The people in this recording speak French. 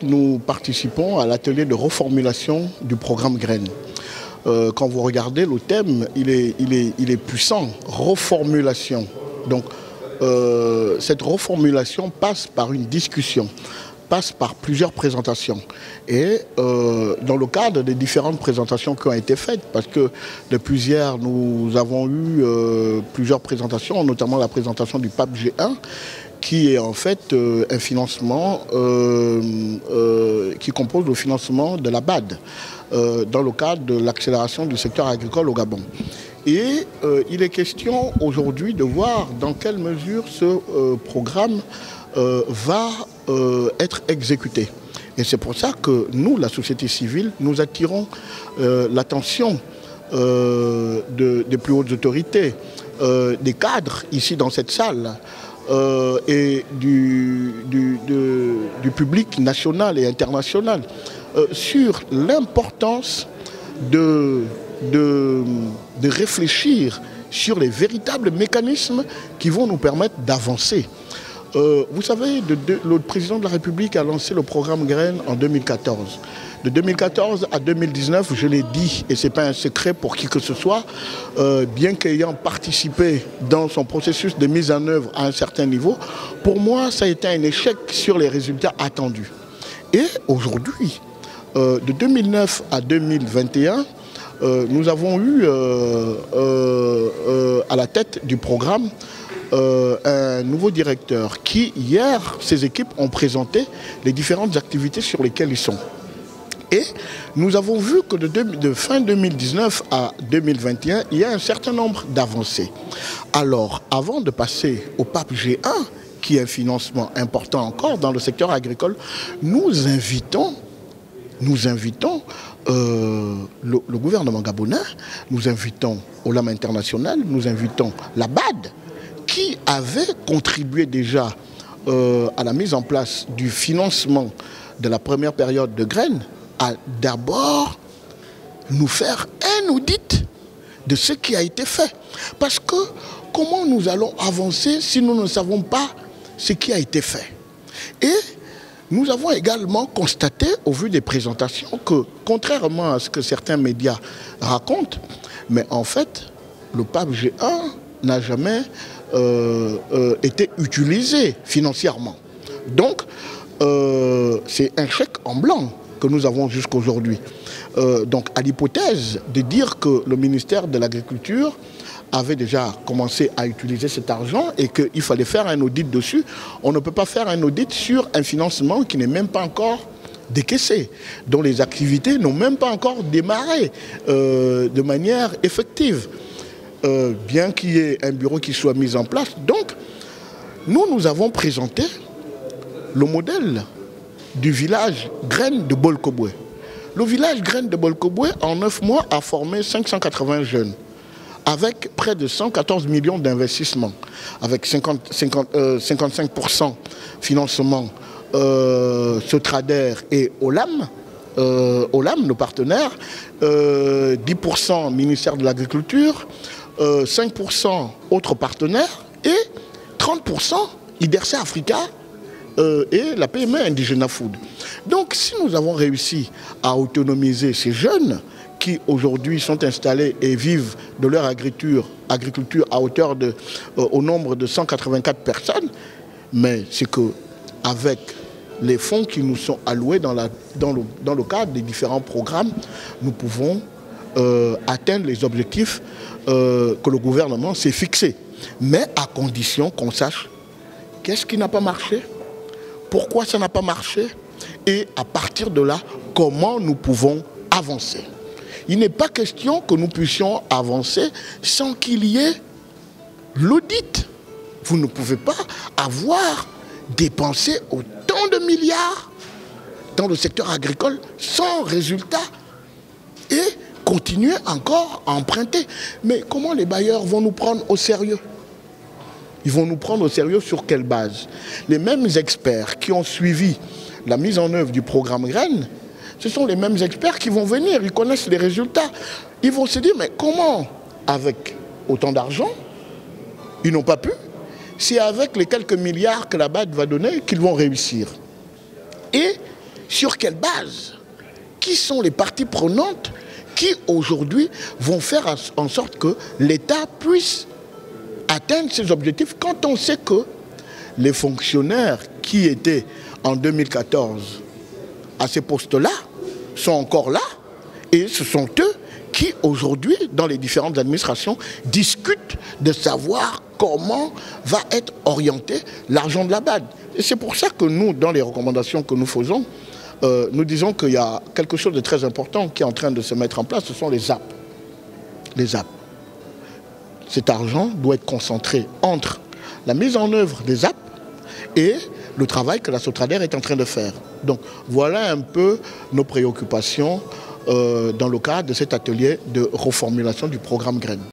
Nous participons à l'atelier de reformulation du programme Graines. Quand vous regardez le thème, il est puissant, reformulation. Donc cette reformulation passe par une discussion, passe par plusieurs présentations. Et dans le cadre des différentes présentations qui ont été faites, parce que depuis hier, nous avons eu plusieurs présentations, notamment la présentation du PAP G1, qui est en fait un financement qui compose le financement de la BAD dans le cadre de l'accélération du secteur agricole au Gabon. Et il est question aujourd'hui de voir dans quelle mesure ce programme va être exécuté. Et c'est pour ça que nous, la société civile, nous attirons l'attention des plus hautes autorités, des cadres ici dans cette salle, et du public national et international sur l'importance de réfléchir sur les véritables mécanismes qui vont nous permettre d'avancer. Vous savez, le président de la République a lancé le programme Graines en 2014. De 2014 à 2019, je l'ai dit, et ce n'est pas un secret pour qui que ce soit, bien qu'ayant participé dans son processus de mise en œuvre à un certain niveau, pour moi, ça a été un échec sur les résultats attendus. Et aujourd'hui, de 2009 à 2021, nous avons eu à la tête du programme un nouveau directeur qui, hier, ses équipes ont présenté les différentes activités sur lesquelles ils sont. Et nous avons vu que de fin 2019 à 2021, il y a un certain nombre d'avancées. Alors, avant de passer au PAP G1, qui est un financement important encore dans le secteur agricole, nous invitons le gouvernement gabonais, nous invitons Olam International, nous invitons la BAD, qui avait contribué déjà à la mise en place du financement de la première période de Graines, à d'abord nous faire un audit de ce qui a été fait. Parce que comment nous allons avancer si nous ne savons pas ce qui a été fait? Et nous avons également constaté, au vu des présentations, que contrairement à ce que certains médias racontent, mais en fait, le PAP G1 n'a jamais été utilisé financièrement. Donc, c'est un chèque en blanc que nous avons jusqu'aujourd'hui. Donc, à l'hypothèse de dire que le ministère de l'Agriculture avait déjà commencé à utiliser cet argent et qu'il fallait faire un audit dessus, on ne peut pas faire un audit sur un financement qui n'est même pas encore décaissé, dont les activités n'ont même pas encore démarré de manière effective, bien qu'il y ait un bureau qui soit mis en place. Donc, nous avons présenté le modèle du village Graines de Bolkobwe. Le village Graines de Bolkobwe, en 9 mois, a formé 580 jeunes, avec près de 114 millions d'investissements, avec 55% financement Sotrader et Olam, nos partenaires, 10% ministère de l'Agriculture, 5% autres partenaires et 30% IDERSA Africa et la PME Indigena Food. Donc si nous avons réussi à autonomiser ces jeunes qui aujourd'hui sont installés et vivent de leur agriculture à hauteur au nombre de 184 personnes, mais c'est qu'avec les fonds qui nous sont alloués dans le cadre des différents programmes, nous pouvons atteindre les objectifs que le gouvernement s'est fixés. Mais à condition qu'on sache qu'est-ce qui n'a pas marché, pourquoi ça n'a pas marché, et à partir de là, comment nous pouvons avancer. Il n'est pas question que nous puissions avancer sans qu'il y ait l'audit. Vous ne pouvez pas avoir dépensé autant de milliards dans le secteur agricole sans résultat et continuer encore à emprunter. Mais comment les bailleurs vont nous prendre au sérieux? Ils vont nous prendre au sérieux sur quelle base? Les mêmes experts qui ont suivi la mise en œuvre du programme Graines, ce sont les mêmes experts qui vont venir, ils connaissent les résultats. Ils vont se dire, mais comment, avec autant d'argent, ils n'ont pas pu? c'est avec les quelques milliards que la BAD va donner qu'ils vont réussir. Et sur quelle base? Qui sont les parties prenantes qui aujourd'hui vont faire en sorte que l'État puisse atteindre ses objectifs quand on sait que les fonctionnaires qui étaient en 2014 à ces postes-là sont encore là et ce sont eux qui aujourd'hui dans les différentes administrations discutent de savoir comment va être orienté l'argent de la BAD. Et c'est pour ça que nous, dans les recommandations que nous faisons, nous disons qu'il y a quelque chose de très important qui est en train de se mettre en place, ce sont les ZAP. Les ZAP. Cet argent doit être concentré entre la mise en œuvre des ZAP et le travail que la Sotrader est en train de faire. Donc voilà un peu nos préoccupations dans le cadre de cet atelier de reformulation du programme Graines.